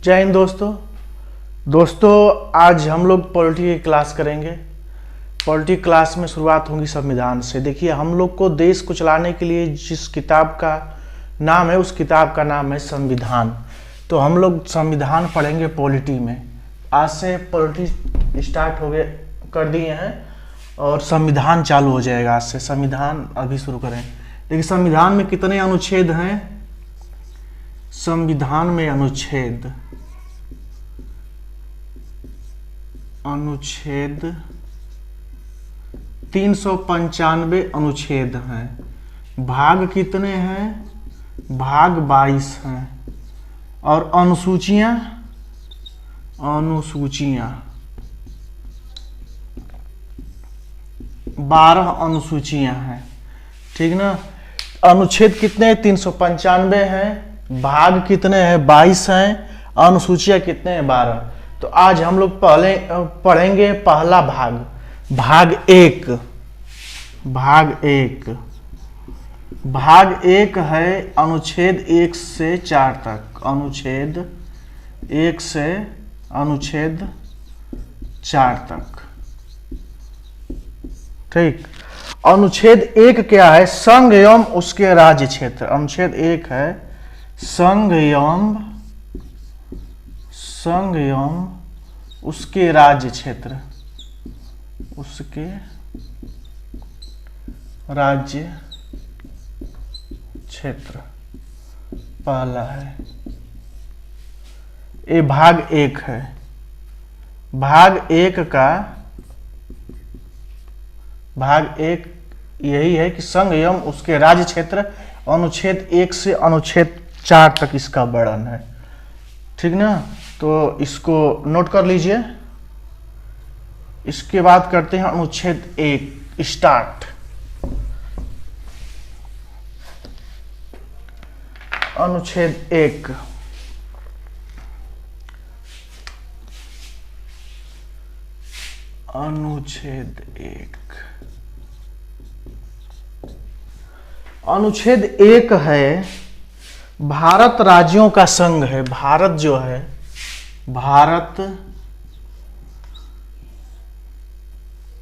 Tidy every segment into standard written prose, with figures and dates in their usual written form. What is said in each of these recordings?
जय हिंद दोस्तों आज हम लोग पॉलिटी की क्लास करेंगे। पॉलिटी क्लास में शुरुआत होगी संविधान से। देखिए, हम लोग को देश को चलाने के लिए जिस किताब का नाम है उस किताब का नाम है संविधान। तो हम लोग संविधान पढ़ेंगे पॉलिटी में। आज से पॉलिटी स्टार्ट हो गए कर दिए हैं और संविधान चालू हो जाएगा आज से। संविधान अभी शुरू करें। देखिए, संविधान में कितने अनुच्छेद हैं? संविधान में अनुच्छेद 395 अनुच्छेद हैं। भाग कितने हैं? भाग 22 हैं। और अनुसूचियां 12 अनुसूचियां हैं। ठीक ना। अनुच्छेद कितने? 395 हैं। भाग कितने हैं? 22 हैं। अनुसूचियां कितने हैं? 12। तो आज हम लोग पहले पढ़ेंगे पहला भाग, भाग एक। भाग एक है अनुच्छेद 1 से 4 तक। अनुच्छेद 1 से अनुच्छेद 4 तक। ठीक। अनुच्छेद 1 क्या है? संघ एवं उसके राज्य क्षेत्र। अनुच्छेद 1 है संघ एवं उसके राज्य क्षेत्र। उसके राज्य क्षेत्र पहला है। ये भाग 1 है। भाग 1 यही है कि संघ एवं उसके राज्य क्षेत्र। अनुच्छेद 1 से अनुच्छेद 4 तक इसका वर्णन है। ठीक ना। तो इसको नोट कर लीजिए। इसके बाद करते हैं अनुच्छेद 1 स्टार्ट। अनुच्छेद 1 अनुच्छेद 1 है भारत राज्यों का संघ है। भारत जो है, भारत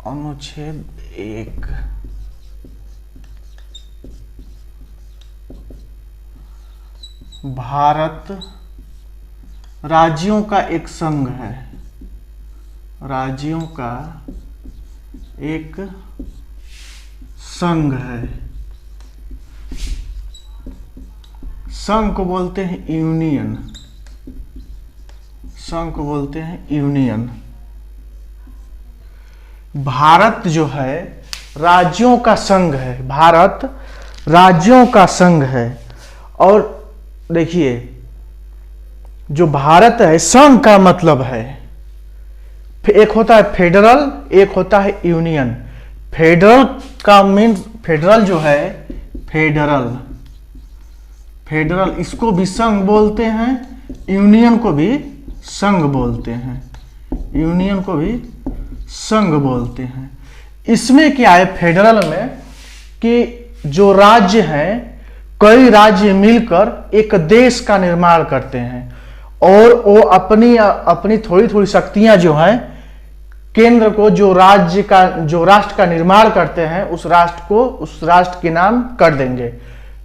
अनुच्छेद 1 भारत राज्यों का एक संघ है। राज्यों का एक संघ है। संघ को बोलते हैं यूनियन। संघ को बोलते हैं यूनियन। भारत जो है राज्यों का संघ है। भारत राज्यों का संघ है। और देखिए, जो भारत है, संघ का मतलब है, एक होता है फेडरल, एक होता है यूनियन। फेडरल का मीन, फेडरल जो है, फेडरल इसको भी संघ बोलते हैं, यूनियन को भी संघ बोलते हैं। यूनियन को भी संघ बोलते हैं। इसमें क्या है फेडरल में कि जो राज्य हैं, कई राज्य मिलकर एक देश का निर्माण करते हैं और वो अपनी थोड़ी थोड़ी शक्तियां जो हैं, केंद्र को जो राष्ट्र का निर्माण करते हैं, उस राष्ट्र के नाम कर देंगे।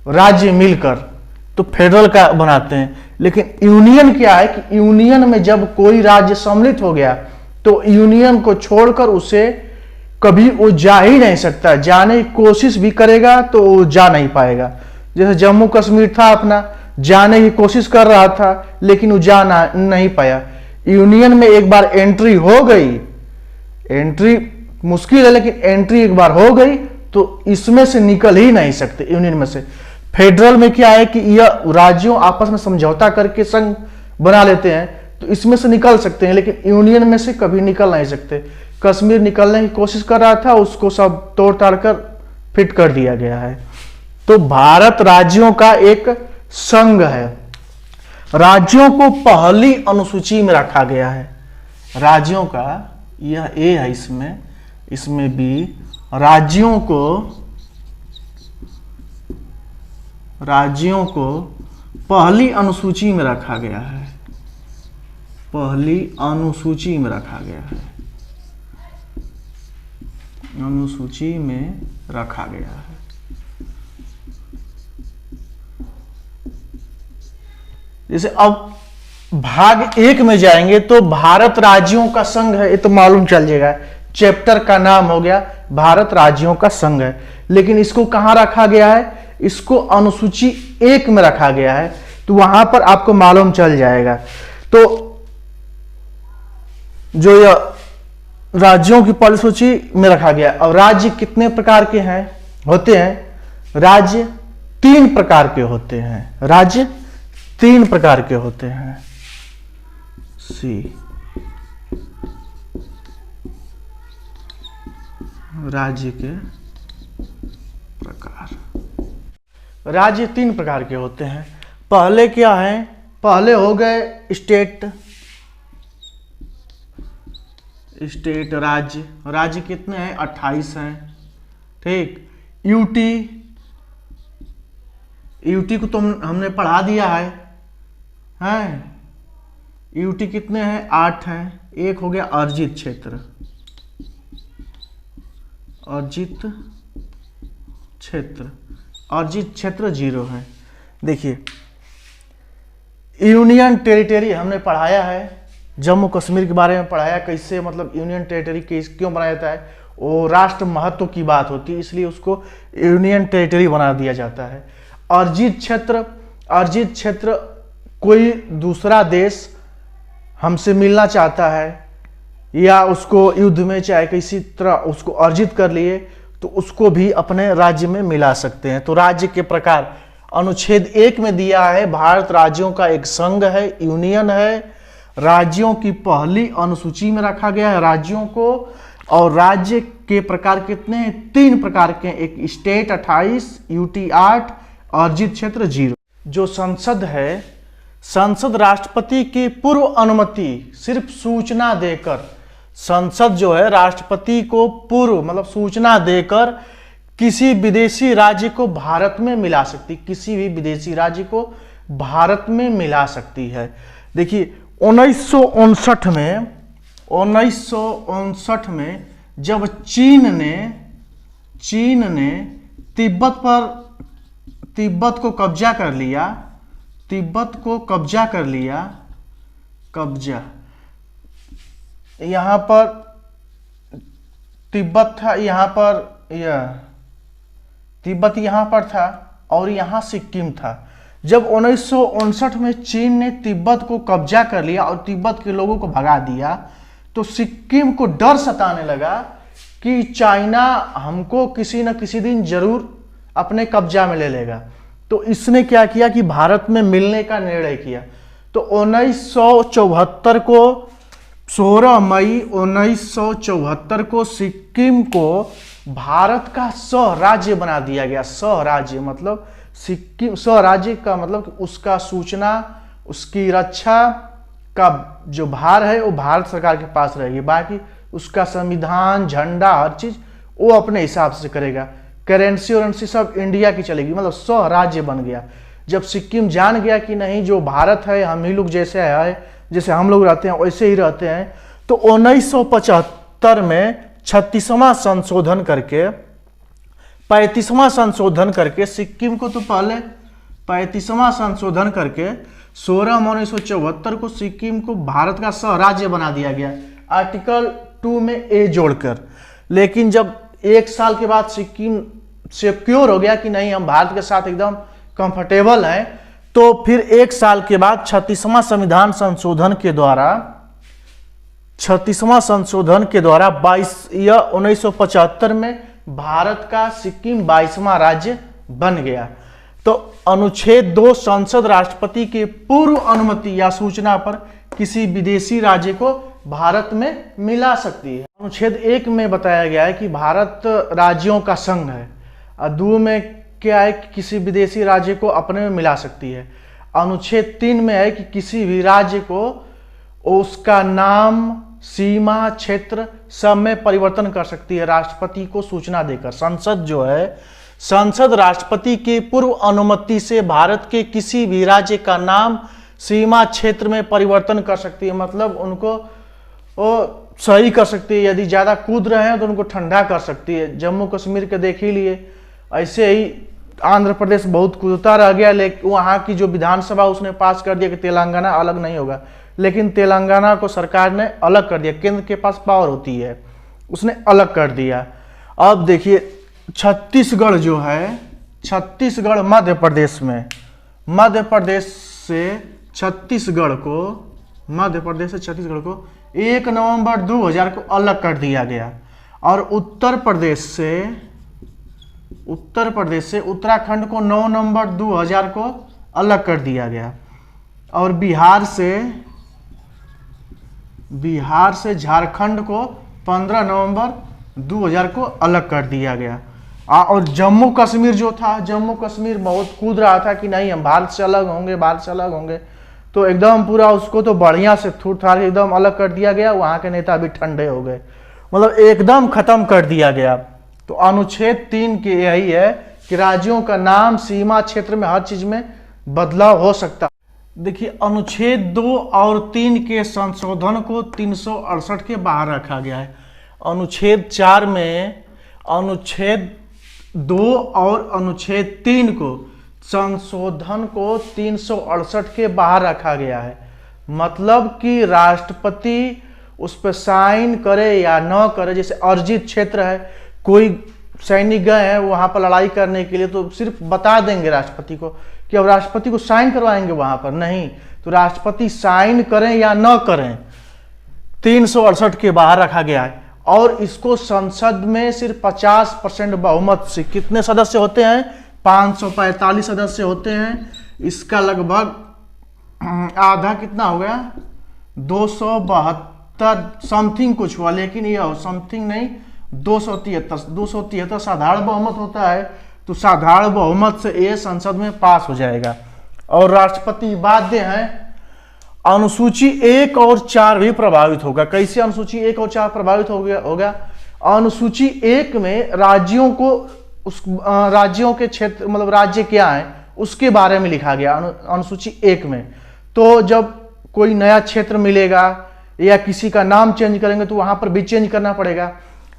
राज्य मिलकर तो फेडरल का बनाते हैं। लेकिन यूनियन क्या है कि यूनियन में जब कोई राज्य सम्मिलित हो गया तो यूनियन को छोड़कर उसे कभी वो जा ही नहीं सकता। जाने की कोशिश भी करेगा तो वो जा नहीं पाएगा। जैसे जम्मू कश्मीर था, अपना जाने की कोशिश कर रहा था लेकिन वो जा नहीं पाया। यूनियन में एक बार एंट्री हो गई, एंट्री मुश्किल है लेकिन एंट्री एक बार हो गई तो इसमें से निकल ही नहीं सकते यूनियन में से। फेडरल में क्या है कि यह राज्यों आपस में समझौता करके संघ बना लेते हैं तो इसमें से निकल सकते हैं, लेकिन यूनियन में से कभी निकल नहीं सकते। कश्मीर निकलने की कोशिश कर रहा था, उसको सब तोड़ ताड़ कर फिट कर दिया गया है। तो भारत राज्यों का एक संघ है। राज्यों को पहली अनुसूची में रखा गया है। राज्यों का यह ए है, इसमें भी राज्यों को पहली अनुसूची में रखा गया है। पहली अनुसूची में रखा गया है, अनुसूची में रखा गया है। जैसे अब भाग 1 में जाएंगे तो भारत राज्यों का संघ है, ये तो मालूम चल जाएगा। चैप्टर का नाम हो गया भारत राज्यों का संघ है, लेकिन इसको कहां रखा गया है, इसको अनुसूची 1 में रखा गया है, तो वहां पर आपको मालूम चल जाएगा। तो जो यह राज्यों की पहली सूची में रखा गया। और राज्य कितने प्रकार के हैं होते हैं, राज्य 3 प्रकार के होते हैं, राज्य 3 प्रकार के होते हैं। सी राज्य के प्रकार, राज्य 3 प्रकार के होते हैं। पहले क्या है, पहले हो गए स्टेट, स्टेट राज्य, राज्य कितने हैं 28 हैं, ठीक। यूटी, यूटी को तो हमने पढ़ा दिया है, यूटी कितने हैं 8 हैं। एक हो गया अर्जित क्षेत्र, अर्जित क्षेत्र, अर्जित क्षेत्र 0 है। देखिए यूनियन टेरिटरी हमने पढ़ाया है, जम्मू कश्मीर के बारे में पढ़ाया, कैसे मतलब यूनियन टेरिटरी क्यों बनाया जाता है, वो राष्ट्र महत्व की बात होती है, इसलिए उसको यूनियन टेरिटरी बना दिया जाता है। अर्जित क्षेत्र, अर्जित क्षेत्र कोई दूसरा देश हमसे मिलना चाहता है या उसको युद्ध में चाहे किसी तरह उसको अर्जित कर लिए तो उसको भी अपने राज्य में मिला सकते हैं। तो राज्य के प्रकार अनुच्छेद 1 में दिया है, भारत राज्यों का एक संघ है, यूनियन है, राज्यों की पहली अनुसूची में रखा गया है राज्यों को। और राज्य के प्रकार कितने हैं, 3 प्रकार के, एक स्टेट 28, यूटी 8, अर्जित क्षेत्र 0। जो संसद है, संसद राष्ट्रपति की पूर्व अनुमति सिर्फ सूचना देकर, संसद जो है राष्ट्रपति को पूर्व मतलब सूचना देकर किसी विदेशी राज्य को भारत में मिला सकती, किसी भी विदेशी राज्य को भारत में मिला सकती है। देखिए 1959 में जब चीन ने तिब्बत को कब्जा कर लिया, तिब्बत को कब्जा कर लिया, कब्जा, यहां पर तिब्बत था, यहां पर यह तिब्बत यहां पर था और यहां सिक्किम था। जब 1959 में चीन ने तिब्बत को कब्जा कर लिया और तिब्बत के लोगों को भगा दिया, तो सिक्किम को डर सताने लगा कि चाइना हमको किसी न किसी दिन जरूर अपने कब्जा में ले लेगा। तो इसने क्या किया कि भारत में मिलने का निर्णय किया। तो 1974 को 16 मई 1974 को सिक्किम को भारत का सह राज्य बना दिया गया। सह राज्य मतलब सिक्किम, सह राज्य का मतलब उसका सूचना, उसकी रक्षा का जो भार है वो भारत सरकार के पास रहेगी, बाकी उसका संविधान, झंडा, हर चीज वो अपने हिसाब से करेगा। करेंसी वरेंसी सब इंडिया की चलेगी, मतलब सह राज्य बन गया। जब सिक्किम जान गया कि नहीं जो भारत है हम ही लोग जैसे है, जैसे हम लोग रहते हैं वैसे ही रहते हैं, तो 1975 में 36वां संशोधन करके 35वां संशोधन करके सिक्किम को, तो पहले 35वां संशोधन करके 16 मई 1974 को सिक्किम को भारत का सह राज्य बना दिया गया, आर्टिकल 2 में ए जोड़कर। लेकिन जब 1 साल के बाद सिक्किम सिक्योर हो गया कि नहीं हम भारत के साथ एकदम कंफर्टेबल हैं, तो फिर 1 साल के बाद 36वां संविधान संशोधन के द्वारा 1975 में भारत का सिक्किम 22वां राज्य बन गया। तो अनुच्छेद 2 संसद राष्ट्रपति के पूर्व अनुमति या सूचना पर किसी विदेशी राज्य को भारत में मिला सकती है। अनुच्छेद 1 में बताया गया है कि भारत राज्यों का संघ है, और 2 में क्या है कि किसी विदेशी राज्य को अपने में मिला सकती है। अनुच्छेद 3 में है कि किसी भी राज्य को उसका नाम, सीमा, क्षेत्र सब में परिवर्तन कर सकती है राष्ट्रपति को सूचना देकर। संसद जो है, संसद राष्ट्रपति की पूर्व अनुमति से भारत के किसी भी राज्य का नाम, सीमा क्षेत्र में परिवर्तन कर सकती है, मतलब उनको वो सही कर सकती है। यदि ज़्यादा कूद रहे हैं तो उनको ठंडा कर सकती है। जम्मू कश्मीर के देख ही लिए, ऐसे ही आंध्र प्रदेश बहुत कूदता रह गया, लेकिन वहाँ की जो विधानसभा उसने पास कर दिया कि तेलंगाना अलग नहीं होगा, लेकिन तेलंगाना को सरकार ने अलग कर दिया। केंद्र के पास पावर होती है, उसने अलग कर दिया। अब देखिए छत्तीसगढ़ जो है, छत्तीसगढ़ मध्य प्रदेश में, मध्य प्रदेश से छत्तीसगढ़ को 1 नवंबर 2000 को अलग कर दिया गया। और उत्तर प्रदेश से उत्तराखंड को 9 नवंबर 2000 को अलग कर दिया गया। और बिहार से झारखंड को 15 नवंबर 2000 को अलग कर दिया गया। और जम्मू कश्मीर जो था, जम्मू कश्मीर बहुत कूद रहा था कि नहीं हम भारत से अलग होंगे, तो एकदम पूरा उसको तो बढ़िया से थूर थार एकदम अलग कर दिया गया। वहाँ के नेता भी ठंडे हो गए, मतलब एकदम खत्म कर दिया गया। तो अनुच्छेद 3 के यही है कि राज्यों का नाम सीमा क्षेत्र में हर चीज में बदलाव हो सकता। देखिए अनुच्छेद 2 और 3 के संशोधन को 368 के बाहर रखा गया है। अनुच्छेद 4 में अनुच्छेद 2 और अनुच्छेद 3 को संशोधन को 368 के बाहर रखा गया है। मतलब कि राष्ट्रपति उस पर साइन करे या न करे, जैसे अर्जित क्षेत्र है, कोई सैनिक गए हैं वहां पर लड़ाई करने के लिए, तो सिर्फ बता देंगे राष्ट्रपति को कि अब राष्ट्रपति को साइन करवाएंगे वहां पर, नहीं, तो राष्ट्रपति साइन करें या न करें 368 के बाहर रखा गया है। और इसको संसद में सिर्फ 50% बहुमत से, कितने सदस्य होते हैं, 545 सदस्य होते हैं, इसका लगभग आधा कितना हो गया, 272 समथिंग कुछ हुआ, लेकिन यह समथिंग नहीं, 273 साधारण बहुमत होता है। तो साधारण बहुमत से ये संसद में पास हो जाएगा। और राष्ट्रपति बाध्य हैं, अनुसूची 1 और 4 भी प्रभावित होगा। कैसे अनुसूची 1 और 4 प्रभावित होगा? अनुसूची 1 में राज्यों को राज्यों के क्षेत्र, मतलब राज्य क्या है उसके बारे में लिखा गया अनुसूची 1 में। तो जब कोई नया क्षेत्र मिलेगा या किसी का नाम चेंज करेंगे तो वहां पर भी चेंज करना पड़ेगा।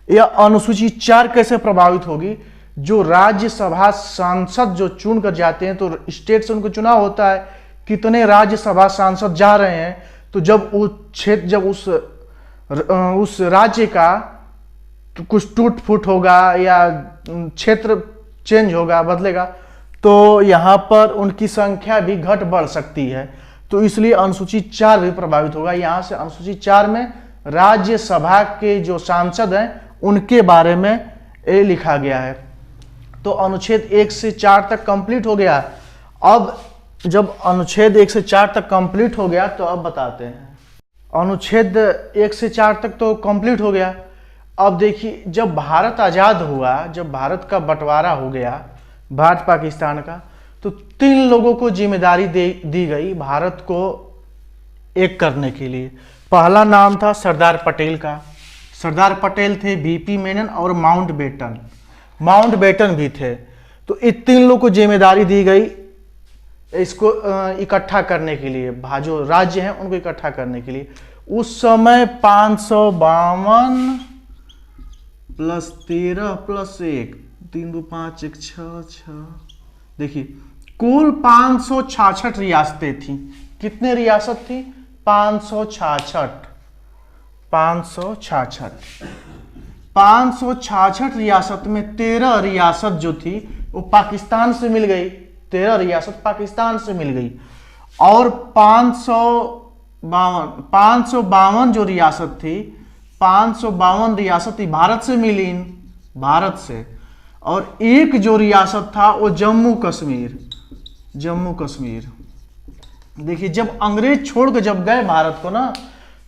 यह अनुसूची 4 कैसे प्रभावित होगी? जो राज्यसभा सांसद जो चुन कर जाते हैं, तो स्टेट से उनको चुनाव होता है कितने राज्यसभा सांसद जा रहे हैं, तो जब उस क्षेत्र, जब उस राज्य का तो कुछ टूट फूट होगा या क्षेत्र चेंज होगा, बदलेगा, तो यहाँ पर उनकी संख्या भी घट बढ़ सकती है। तो इसलिए अनुसूची 4 भी प्रभावित होगा। यहाँ से अनुसूची 4 में राज्यसभा के जो सांसद हैं उनके बारे में ये लिखा गया है। तो अनुच्छेद 1 से 4 तक कंप्लीट हो गया। अब जब अनुच्छेद 1 से 4 तक कंप्लीट हो गया तो अब बताते हैं, अनुच्छेद 1 से 4 तक तो कंप्लीट हो गया। अब देखिए जब भारत आज़ाद हुआ, जब भारत का बंटवारा हो गया भारत पाकिस्तान का, तो 3 लोगों को जिम्मेदारी दी गई भारत को एक करने के लिए। पहला नाम था सरदार पटेल का। सरदार पटेल थे, बीपी मेनन और माउंटबेटन भी थे। तो इन 3 लोगों को जिम्मेदारी दी गई इसको इकट्ठा करने के लिए, जो राज्य हैं उनको इकट्ठा करने के लिए। उस समय 552 + 13 + 1 3 2 5 1 6 6, देखिए कुल 566 रियासतें थी। कितने रियासत थी? 566 रियासत में 13 रियासत जो थी वो पाकिस्तान से मिल गई, 13 रियासत पाकिस्तान से मिल गई। और 552 जो रियासत थी, 552 रियासत भारत से मिली, भारत से। और एक जो रियासत था वो जम्मू कश्मीर। देखिए जब अंग्रेज छोड़ के जब गए भारत को ना,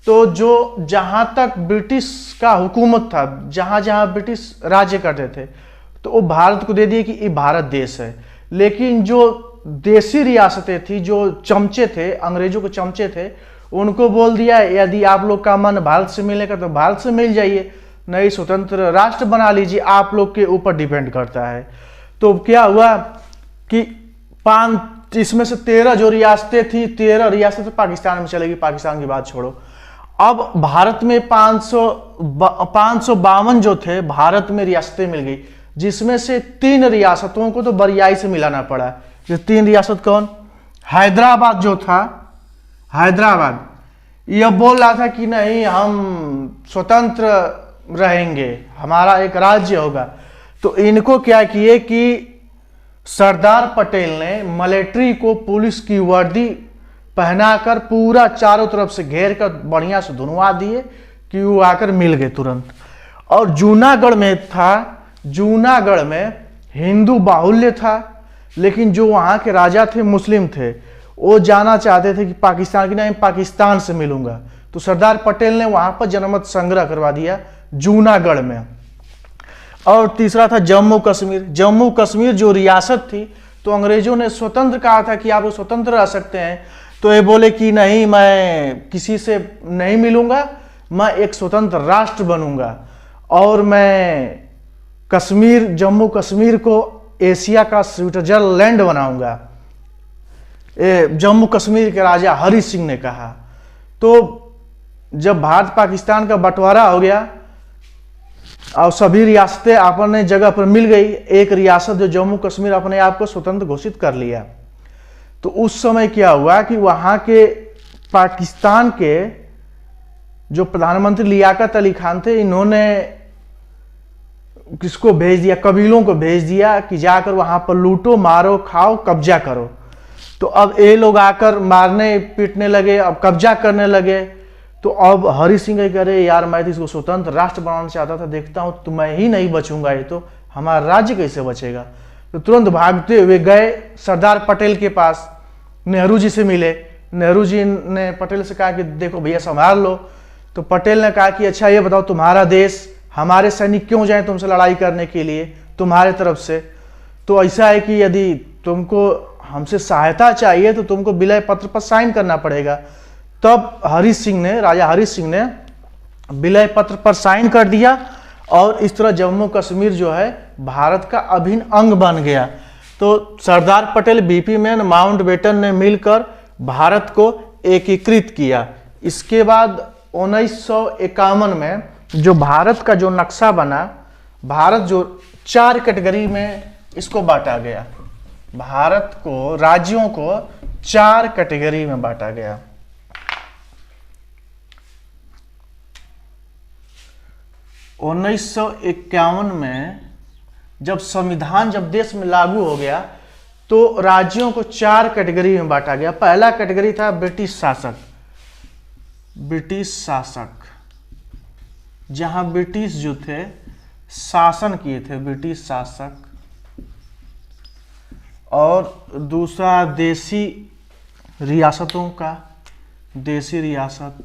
तो जो जहां तक ब्रिटिश का हुकूमत था, जहां जहां ब्रिटिश राज्य करते थे, तो वो भारत को दे दिए कि ये भारत देश है। लेकिन जो देसी रियासतें थी, जो चमचे थे, अंग्रेजों के चमचे थे, उनको बोल दिया यदि आप लोग का मन भारत से मिलेगा तो भारत से मिल जाइए, नहीं स्वतंत्र राष्ट्र बना लीजिए, आप लोग के ऊपर डिपेंड करता है। तो क्या हुआ कि इसमें से 13 जो रियासतें थी, 13 रियासतें पाकिस्तान में चलेगी, पाकिस्तान की बात छोड़ो। अब भारत में 552 जो थे भारत में रियासतें मिल गई, जिसमें से 3 रियासतों को तो बरियाई से मिलाना पड़ा। ये 3 रियासत कौन? हैदराबाद जो था, हैदराबाद यह बोल रहा था कि नहीं हम स्वतंत्र रहेंगे, हमारा एक राज्य होगा। तो इनको क्या किए कि सरदार पटेल ने मिलिट्री को पुलिस की वर्दी पहनाकर पूरा चारों तरफ से घेर कर बढ़िया से धुनवा दिए कि वो आकर मिल गए तुरंत। और जूनागढ़ में था, जूनागढ़ में हिंदू बाहुल्य था, लेकिन जो वहाँ के राजा थे मुस्लिम थे, वो जाना चाहते थे कि पाकिस्तान की नहीं, पाकिस्तान से मिलूंगा। तो सरदार पटेल ने वहाँ पर जनमत संग्रह करवा दिया जूनागढ़ में। और तीसरा था जम्मू कश्मीर। जम्मू कश्मीर जो रियासत थी, तो अंग्रेजों ने स्वतंत्र कहा था कि आप स्वतंत्र रह सकते हैं, तो ये बोले कि नहीं मैं किसी से नहीं मिलूंगा, मैं एक स्वतंत्र राष्ट्र बनूंगा और मैं कश्मीर, जम्मू कश्मीर को एशिया का स्विट्जरलैंड बनाऊंगा। जम्मू कश्मीर के राजा हरि सिंह ने कहा। तो जब भारत पाकिस्तान का बंटवारा हो गया और सभी रियासतें अपने जगह पर मिल गई, एक रियासत जो जम्मू कश्मीर अपने आप को स्वतंत्र घोषित कर लिया। तो उस समय क्या हुआ कि वहां के पाकिस्तान के जो प्रधानमंत्री लियाकत अली खान थे, इन्होंने किसको भेज दिया, कबीलों को भेज दिया कि जाकर वहां पर लूटो, मारो, खाओ, कब्जा करो। तो अब ये लोग आकर मारने पीटने लगे, अब कब्जा करने लगे। तो अब हरि सिंह कह रहे यार मैं तो इसको स्वतंत्र राष्ट्र बनाना चाहता था, देखता हूं तो मैं ही नहीं बचूंगा, ये तो हमारा राज्य कैसे बचेगा। तो तुरंत भागते हुए गए सरदार पटेल के पास, नेहरू जी से मिले। नेहरू जी ने पटेल से कहा कि देखो भैया संभाल लो। तो पटेल ने कहा कि अच्छा ये बताओ तुम्हारा देश, हमारे सैनिक क्यों जाए तुमसे लड़ाई करने के लिए तुम्हारे तरफ से। तो ऐसा है कि यदि तुमको हमसे सहायता चाहिए तो तुमको विलय पत्र पर साइन करना पड़ेगा। तब हरि सिंह ने, राजा हरि सिंह ने विलय पत्र पर साइन कर दिया और इस तरह जम्मू कश्मीर जो है भारत का अभिन्न अंग बन गया। तो Sardar Patel, BP man, Mountbatten ने मिलकर भारत को एकीकृत किया। इसके बाद 1951 में जो भारत का जो नक्शा बना, भारत जो 4 कैटेगरी में इसको बांटा गया, भारत को, राज्यों को 4 कैटेगरी में बांटा गया। उन्नीस सौ 51 में जब संविधान जब देश में लागू हो गया तो राज्यों को 4 कैटेगरी में बांटा गया। पहला कैटेगरी था ब्रिटिश शासक, ब्रिटिश शासक, जहां ब्रिटिश जो थे शासन किए थे, ब्रिटिश शासक। और दूसरा देसी रियासतों का, देसी रियासत,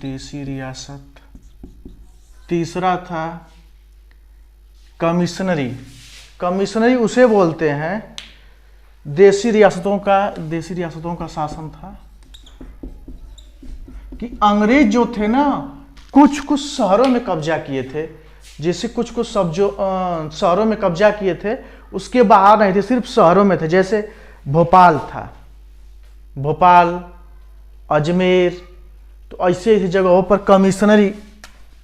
देसी रियासत। तीसरा था कमिश्नरी, कमिश्नरी उसे बोलते हैं देसी रियासतों का, देसी रियासतों का शासन था कि अंग्रेज जो थे ना कुछ कुछ शहरों में कब्जा किए थे, जैसे कुछ कुछ सब जो शहरों में कब्जा किए थे उसके बाहर नहीं थे, सिर्फ शहरों में थे। जैसे भोपाल था, भोपाल, अजमेर, तो ऐसे ऐसी जगहों पर कमिश्नरी।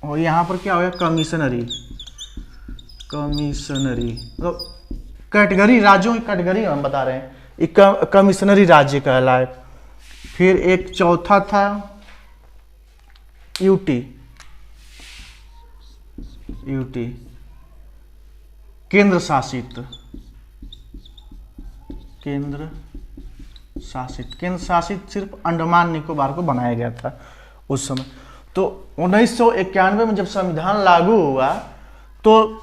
और यहाँ पर क्या हो गया, कमिश्नरी, कमिश्नरी मतलब कैटेगरी, राज्यों की कैटेगरी हम बता रहे हैं, एक कमिश्नरी राज्य कहलाए। फिर एक चौथा था यूटी, यूटी केंद्र शासित, केंद्र शासित, केंद्र शासित सिर्फ अंडमान निकोबार को बनाया गया था उस समय। तो 1991 में जब संविधान लागू हुआ तो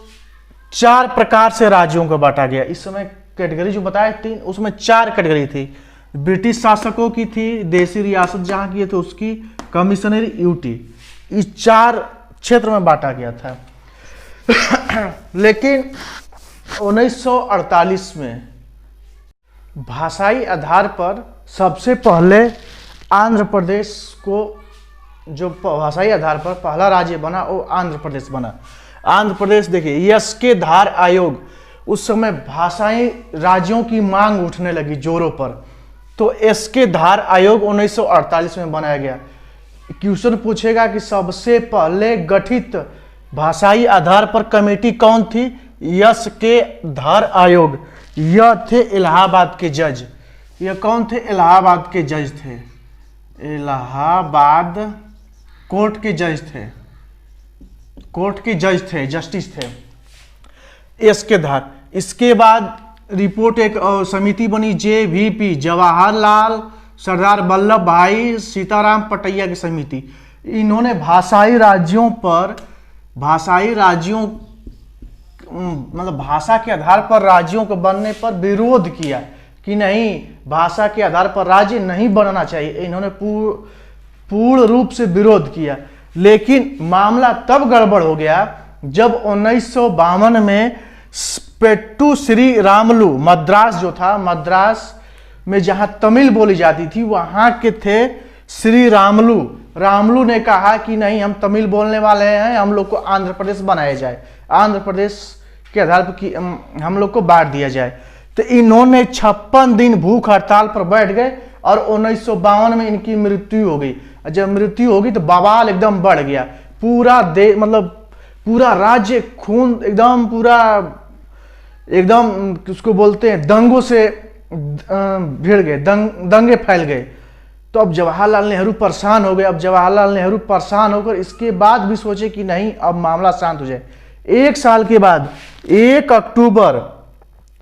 4 प्रकार से राज्यों को बांटा गया। इस समय कैटेगरी जो बताया 3, उसमें 4 कैटेगरी थी। ब्रिटिश शासकों की थी, देसी रियासत जहां की है तो उसकी, कमिश्नरी, यूटी, इस 4 क्षेत्र में बांटा गया था। लेकिन 1948 में भाषाई आधार पर सबसे पहले आंध्र प्रदेश को, जो भाषाई आधार पर पहला राज्य बना वो आंध्र प्रदेश बना। आंध्र प्रदेश देखिए, यस के धार आयोग उस समय भाषाई राज्यों की मांग उठने लगी जोरों पर। तो एसके धार आयोग 1948 में बनाया गया। क्वेश्चन पूछेगा कि सबसे पहले गठित भाषाई आधार पर कमेटी कौन थी? एसके धार आयोग। यह थे इलाहाबाद के जज। यह कौन थे? इलाहाबाद के जज थे। इलाहाबाद कोर्ट के जज थे, कोर्ट के जज थे, जस्टिस थे एसके धार। इसके बाद रिपोर्ट एक समिति बनी JVP, जवाहरलाल सरदार वल्लभ भाई सीताराम पटैया की समिति। इन्होंने भाषाई राज्यों मतलब भाषा के आधार पर राज्यों को बनने पर विरोध किया कि नहीं, भाषा के आधार पर राज्य नहीं बनना चाहिए। इन्होंने पूर्ण रूप से विरोध किया। लेकिन मामला तब गड़बड़ हो गया जब 1952 में पेट्टू श्री रामलू, मद्रास जो था, मद्रास में जहां तमिल बोली जाती थी वहां के थे श्री रामलू ने कहा कि नहीं, हम तमिल बोलने वाले हैं, हम लोग को आंध्र प्रदेश बनाया जाए, आंध्र प्रदेश के आधार पर हम लोग को बांट दिया जाए। तो इन्होंने 56 दिन भूख हड़ताल पर बैठ गए और 1952 में इनकी मृत्यु हो गई। जब मृत्यु होगी तो बवाल एकदम बढ़ गया। पूरा देश, मतलब पूरा राज्य खून एकदम उसको बोलते हैं दंगों से भिड़ गए, दंगे फैल गए। तो अब जवाहरलाल नेहरू परेशान हो गए। अब जवाहरलाल नेहरू परेशान होकर इसके बाद भी सोचे कि नहीं, अब मामला शांत हो जाए। एक साल के बाद 1 अक्टूबर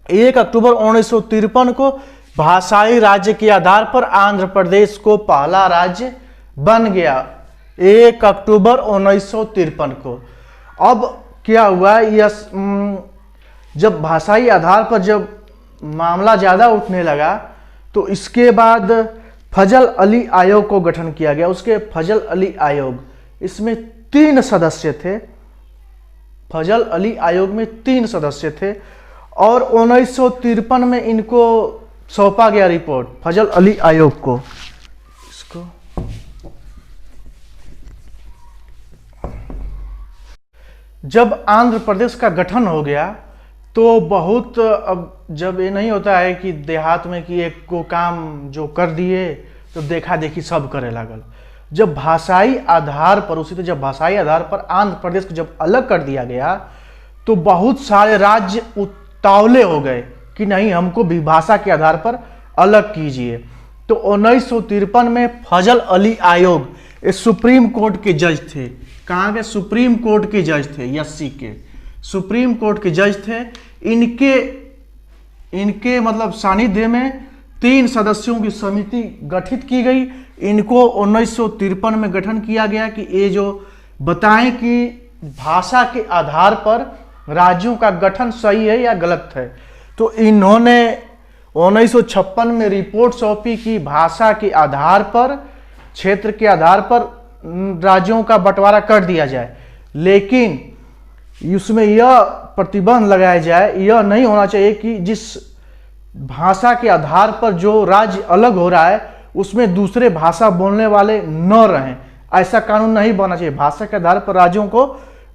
1953 को भाषाई राज्य के आधार पर आंध्र प्रदेश को पहला राज्य बन गया। 1 अक्टूबर 1953 को। अब क्या हुआ, जब भाषाई आधार पर जब मामला ज्यादा उठने लगा तो इसके बाद फजल अली आयोग को गठन किया गया। उसके फजल अली आयोग, इसमें 3 सदस्य थे। फजल अली आयोग में 3 सदस्य थे और 1953 में इनको सौंपा गया रिपोर्ट, फजल अली आयोग को। इसको जब आंध्र प्रदेश का गठन हो गया तो बहुत, अब जब ये नहीं होता है कि देहात में कि एक को काम जो कर दिए तो देखा देखी सब करे लागल। जब भाषाई आधार पर, उसी तरह जब भाषाई आधार पर आंध्र प्रदेश को जब अलग कर दिया गया तो बहुत सारे राज्य उतावले हो गए कि नहीं, हमको भी भाषा के आधार पर अलग कीजिए। तो 1953 में फजल अली आयोग, ये सुप्रीम कोर्ट के जज थे। कहाँ के? सुप्रीम कोर्ट के जज थे, एससी के सुप्रीम कोर्ट के जज थे। इनके मतलब सानिध्य में 3 सदस्यों की समिति गठित की गई। इनको 1953 में गठन किया गया कि ये जो बताएं कि भाषा के आधार पर राज्यों का गठन सही है या गलत है। तो इन्होंने 1956 में रिपोर्ट सौंपी कि भाषा के आधार पर, क्षेत्र के आधार पर राज्यों का बंटवारा कर दिया जाए, लेकिन उसमें यह प्रतिबंध लगाया जाए, यह नहीं होना चाहिए कि जिस भाषा के आधार पर जो राज्य अलग हो रहा है उसमें दूसरे भाषा बोलने वाले न रहें। ऐसा कानून नहीं बनना चाहिए। भाषा के आधार पर राज्यों को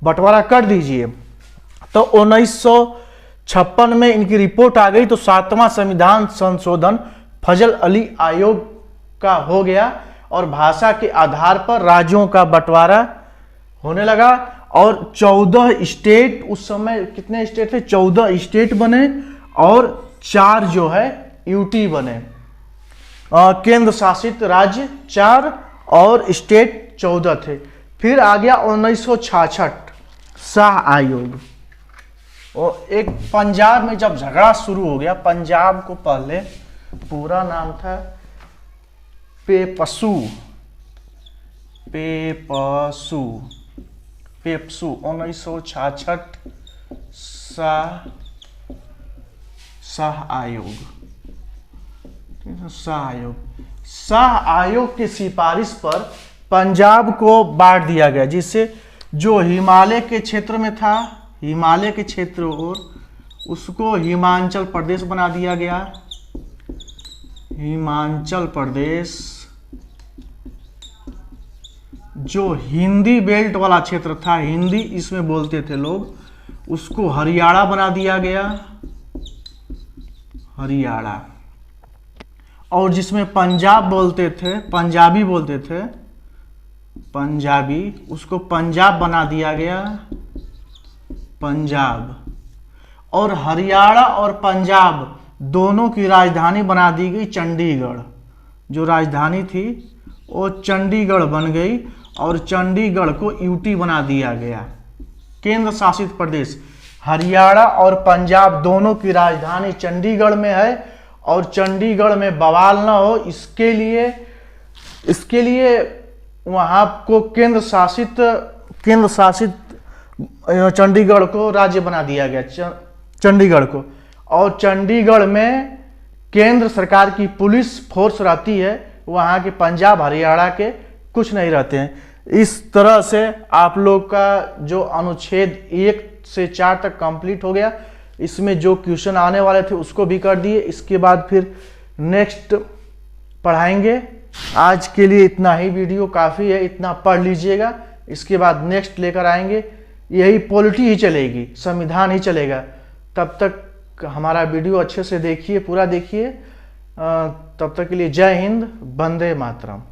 बंटवारा कर दीजिए। तो 1956 में इनकी रिपोर्ट आ गई तो 7वां संविधान संशोधन फजल अली आयोग का हो गया और भाषा के आधार पर राज्यों का बंटवारा होने लगा। और 14 स्टेट, उस समय कितने स्टेट थे? 14 स्टेट बने और 4 जो है यूटी बने, केंद्र शासित राज्य 4 और स्टेट 14 थे। फिर आ गया 1966 शाह आयोग। और एक पंजाब में जब झगड़ा शुरू हो गया, पंजाब को पहले पूरा नाम था पेप्सू 1966 शाह आयोग। शाह आयोग की सिफारिश पर पंजाब को बांट दिया गया, जिससे जो हिमालय के क्षेत्र में था, हिमालय के क्षेत्र और उसको हिमाचल प्रदेश बना दिया गया। हिमाचल प्रदेश जो हिंदी बेल्ट वाला क्षेत्र था, हिंदी इसमें बोलते थे लोग, उसको हरियाणा बना दिया गया। हरियाणा। और जिसमें पंजाब बोलते थे, पंजाबी बोलते थे, पंजाबी, उसको पंजाब बना दिया गया पंजाब। और हरियाणा और पंजाब दोनों की राजधानी बना दी गई चंडीगढ़। जो राजधानी थी वो चंडीगढ़ बन गई और चंडीगढ़ को यूटी बना दिया गया, केंद्र शासित प्रदेश। हरियाणा और पंजाब दोनों की राजधानी चंडीगढ़ में है और चंडीगढ़ में बवाल ना हो इसके लिए वहां को केंद्र शासित चंडीगढ़ को राज्य बना दिया गया, चंडीगढ़ को। और चंडीगढ़ में केंद्र सरकार की पुलिस फोर्स रहती है, वहां के पंजाब हरियाणा के कुछ नहीं रहते हैं। इस तरह से आप लोग का जो अनुच्छेद 1 से 4 तक कंप्लीट हो गया। इसमें जो क्वेश्चन आने वाले थे उसको भी कर दिए, इसके बाद फिर नेक्स्ट पढ़ाएंगे। आज के लिए इतना ही, वीडियो काफ़ी है, इतना पढ़ लीजिएगा। इसके बाद नेक्स्ट लेकर आएंगे, यही पॉलिटी ही चलेगी, संविधान ही चलेगा। तब तक हमारा वीडियो अच्छे से देखिए, पूरा देखिए। तब तक के लिए जय हिंद, वंदे मातरम।